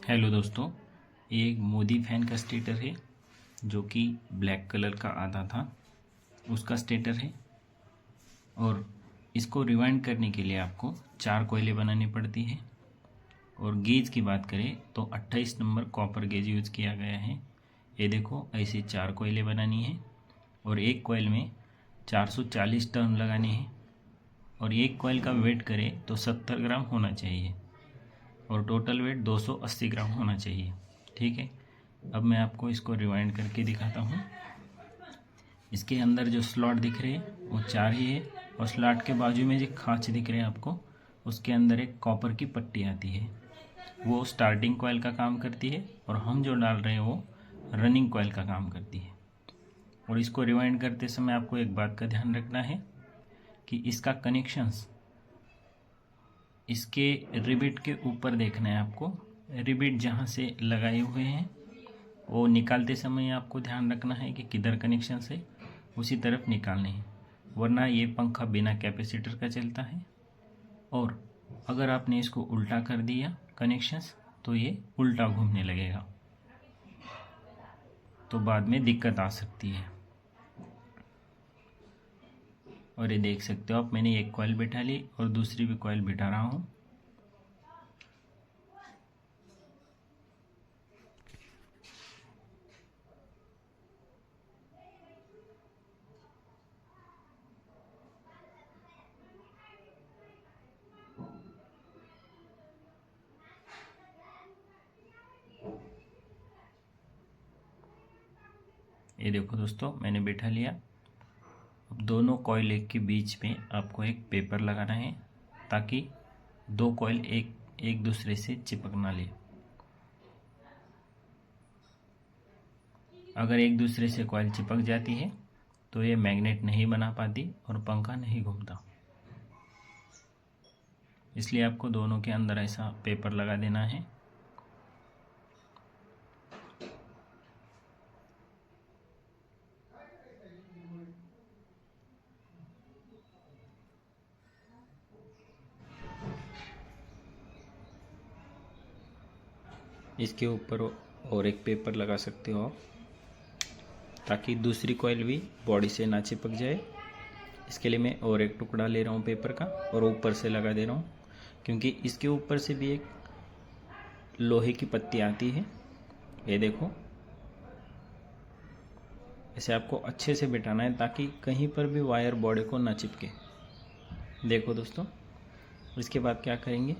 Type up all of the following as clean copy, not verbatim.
Hello दोस्तों, ये एक मोदी फैन का स्टेटर है जो कि ब्लैक कलर का आधा था, उसका स्टेटर है। और इसको रिवाइंड करने के लिए आपको 4 कोयले बनानी पड़ती है। और गेज की बात करें तो 28 नंबर कॉपर गेज यूज़ किया गया है। ये देखो, ऐसे 4 कोयले बनानी है और एक कोयल में 440 टर्न लगाने हैं। और एक कोयल का वेट करें तो 70 ग्राम होना चाहिए और टोटल वेट 280 ग्राम होना चाहिए। ठीक है, अब मैं आपको इसको रिवाइंड करके दिखाता हूँ। इसके अंदर जो स्लॉट दिख रहे हैं वो 4 ही है और स्लॉट के बाजू में जो खांच दिख रहे हैं आपको, उसके अंदर एक कॉपर की पट्टी आती है। वो स्टार्टिंग कॉइल का काम करती है और हम जो डाल रहे हैं वो रनिंग कॉइल का काम करती है। और इसको रिवाइंड करते समय आपको एक बात का ध्यान रखना है कि इसका कनेक्शंस इसके रिबिट के ऊपर देखना है आपको। रिबिट जहाँ से लगाए हुए हैं वो निकालते समय आपको ध्यान रखना है कि किधर कनेक्शन से उसी तरफ निकालने हैं, वरना ये पंखा बिना कैपेसिटर का चलता है। और अगर आपने इसको उल्टा कर दिया कनेक्शंस तो ये उल्टा घूमने लगेगा, तो बाद में दिक्कत आ सकती है। और ये देख सकते हो आप, मैंने एक कॉइल बिठा ली और दूसरी भी कॉइल बिठा रहा हूँ। ये देखो दोस्तों, मैंने बिठा लिया। अब दोनों कॉइल एक के बीच में आपको एक पेपर लगाना है ताकि दो कॉइल एक दूसरे से चिपक ना ले। अगर एक दूसरे से कॉइल चिपक जाती है तो ये मैग्नेट नहीं बना पाती और पंखा नहीं घूमता। इसलिए आपको दोनों के अंदर ऐसा पेपर लगा देना है। इसके ऊपर और एक पेपर लगा सकते हो आप, ताकि दूसरी कॉइल भी बॉडी से ना चिपक जाए। इसके लिए मैं और एक टुकड़ा ले रहा हूँ पेपर का और ऊपर से लगा दे रहा हूँ, क्योंकि इसके ऊपर से भी एक लोहे की पत्ती आती है। ये देखो, इसे आपको अच्छे से बिठाना है ताकि कहीं पर भी वायर बॉडी को ना चिपके। देखो दोस्तों, इसके बाद क्या करेंगे,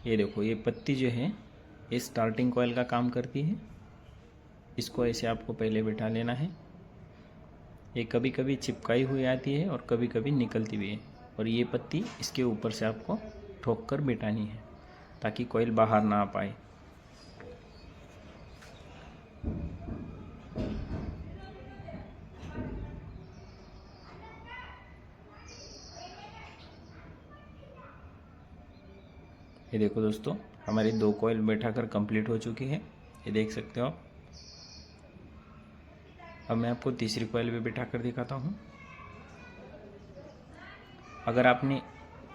ये देखो, ये पत्ती जो है ये स्टार्टिंग कॉइल का काम करती है। इसको ऐसे आपको पहले बिठा लेना है। ये कभी कभी चिपकाई हुई आती है और कभी कभी निकलती भी है। और ये पत्ती इसके ऊपर से आपको ठोक कर बिठानी है ताकि कॉइल बाहर ना आ पाए। ये देखो दोस्तों, हमारी 2 कॉइल बैठा कर कंप्लीट हो चुकी है, ये देख सकते हो आप। अब मैं आपको तीसरी कॉइल भी बिठा कर दिखाता हूँ। अगर आपने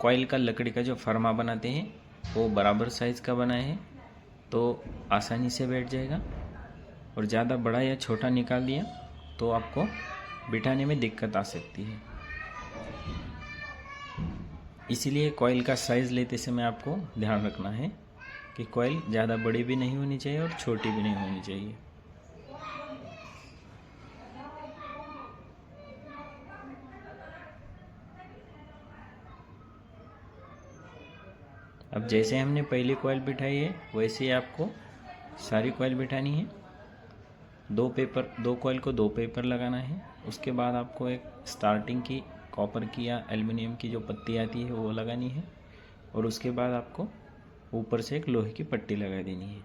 कॉइल का लकड़ी का जो फरमा बनाते हैं वो बराबर साइज़ का बनाए हैं तो आसानी से बैठ जाएगा। और ज़्यादा बड़ा या छोटा निकाल दिया तो आपको बिठाने में दिक्कत आ सकती है। इसीलिए कॉइल का साइज़ लेते समय आपको ध्यान रखना है कि कॉइल ज़्यादा बड़ी भी नहीं होनी चाहिए और छोटी भी नहीं होनी चाहिए। अब जैसे हमने पहली कॉइल बिठाई है वैसे ही आपको सारी कॉइल बिठानी है। 2 कॉइल को 2 पेपर लगाना है। उसके बाद आपको एक स्टार्टिंग की कॉपर की या एल्युमिनियम की जो पत्ती आती है वो लगानी है। और उसके बाद आपको ऊपर से एक लोहे की पट्टी लगा देनी है।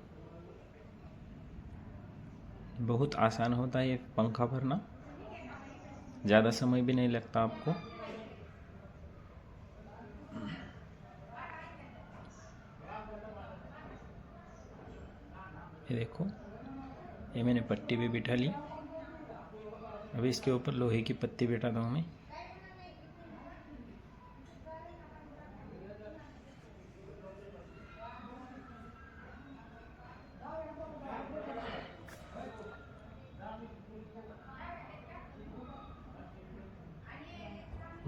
बहुत आसान होता है ये पंखा भरना, ज़्यादा समय भी नहीं लगता आपको। ये देखो, ये मैंने पट्टी भी बिठा ली। अभी इसके ऊपर लोहे की पत्ती बिठाता हूँ मैं।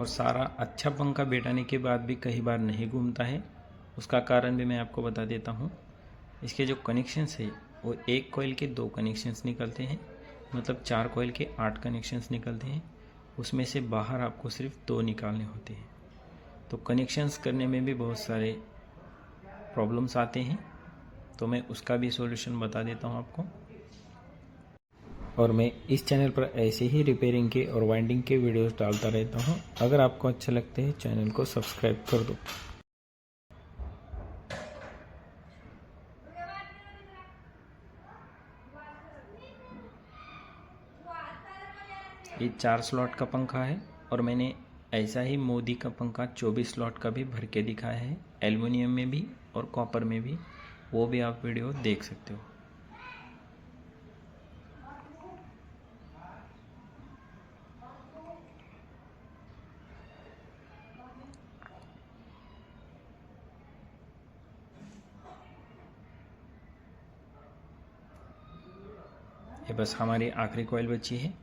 और सारा अच्छा पंखा बैठाने के बाद भी कई बार नहीं घूमता है। उसका कारण भी मैं आपको बता देता हूँ। इसके जो कनेक्शंस है वो एक कॉइल के 2 कनेक्शंस निकलते हैं, मतलब 4 कॉइल के 8 कनेक्शंस निकलते हैं। उसमें से बाहर आपको सिर्फ 2 निकालने होते हैं। तो कनेक्शंस करने में भी बहुत सारे प्रॉब्लम्स आते हैं, तो मैं उसका भी सॉल्यूशन बता देता हूँ आपको। और मैं इस चैनल पर ऐसे ही रिपेयरिंग के और वाइंडिंग के वीडियोस डालता रहता हूँ। अगर आपको अच्छे लगते हैं चैनल को सब्सक्राइब कर दो। ये 4 स्लॉट का पंखा है और मैंने ऐसा ही मोदी का पंखा 24 स्लॉट का भी भर के दिखाया है, एल्युमिनियम में भी और कॉपर में भी। वो भी आप वीडियो देख सकते हो। ये बस हमारी आखिरी कॉइल बची है।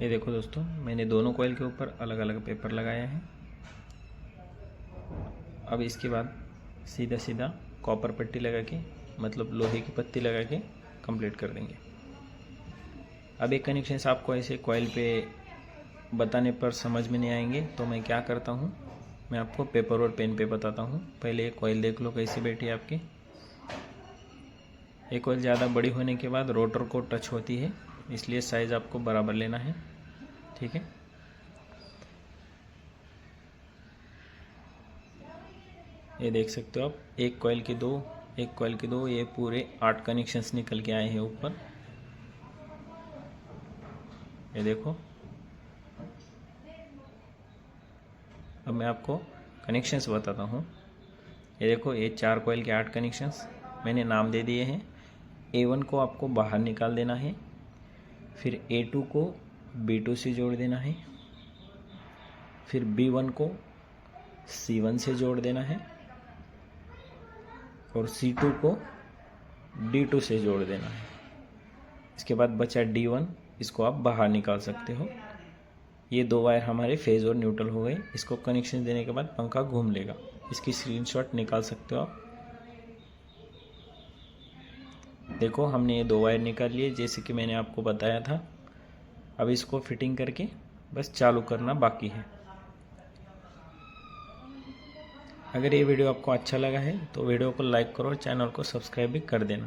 ये देखो दोस्तों, मैंने दोनों कॉइल के ऊपर अलग अलग पेपर लगाया है। अब इसके बाद सीधा सीधा कॉपर पट्टी लगा के, मतलब लोहे की पत्ती लगा के कंप्लीट कर देंगे। अब एक कनेक्शंस आपको ऐसे कॉइल पे बताने पर समझ में नहीं आएंगे, तो मैं क्या करता हूँ, मैं आपको पेपर और पेन पे बताता हूँ। पहले एक कॉइल देख लो कैसी बैठी है आपकी। एक कॉइल ज़्यादा बड़ी होने के बाद रोटर को टच होती है, इसलिए साइज़ आपको बराबर लेना है, ठीक है। ये देख सकते हो आप, एक कॉइल के दो, ये पूरे 8 कनेक्शंस निकल के आए हैं ऊपर। ये देखो। अब मैं आपको कनेक्शंस बताता हूँ। ये देखो, ये 4 कॉइल के 8 कनेक्शंस मैंने नाम दे दिए हैं। A1 को आपको बाहर निकाल देना है, फिर A2 को B2 से जोड़ देना है, फिर B1 को C1 से जोड़ देना है और C2 को D2 से जोड़ देना है। इसके बाद बचा D1, इसको आप बाहर निकाल सकते हो। ये 2 वायर हमारे फेज और न्यूट्रल हो गए। इसको कनेक्शन देने के बाद पंखा घूम लेगा। इसकी स्क्रीनशॉट निकाल सकते हो आप। देखो हमने ये 2 वायर निकाल लिए जैसे कि मैंने आपको बताया था। अब इसको फिटिंग करके बस चालू करना बाकी है। अगर ये वीडियो आपको अच्छा लगा है तो वीडियो को लाइक करो और चैनल को सब्सक्राइब भी कर देना।